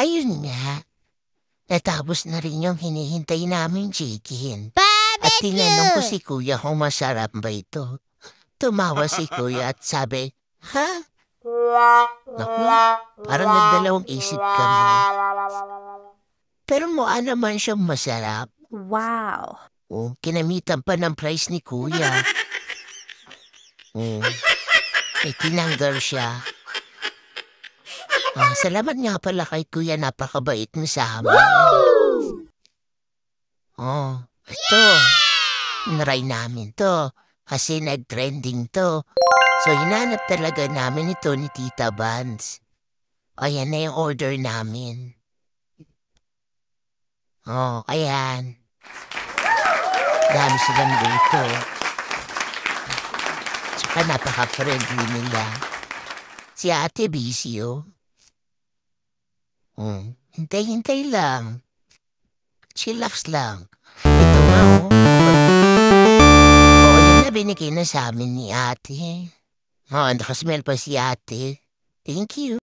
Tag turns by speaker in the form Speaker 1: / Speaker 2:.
Speaker 1: Ayun nga, natapos na rin yung hinihintay naming chicken. At tinanong ko
Speaker 2: Barbecue!
Speaker 1: si kuya kung masarap ba ito. Tumawa si kuya at sabi, ha? Naku, parang nagdalawang isip kami. Pero mukha naman siyang masarap.
Speaker 2: Wow!
Speaker 1: Oh, kinamitan pa ng price ni kuya. Oh, may tinanggal siya. Salamat nga pala kay kuya, napakabait mo sa amin. Oh, ito. Naray namin to. Kasi nag-trending to. So, hinanap talaga namin ito ni Tita Vance. O, yan na yung order namin. Oh, ayan. Dami silang dito. Tsaka napaka-friendly nila. Si Ate busy, oh. Hintay-hintay lang. Chillax lang. Ito nga, oh. Oo, yan na binigay na sa amin ni ate. Oh, nakasmell pa si ate. Thank you.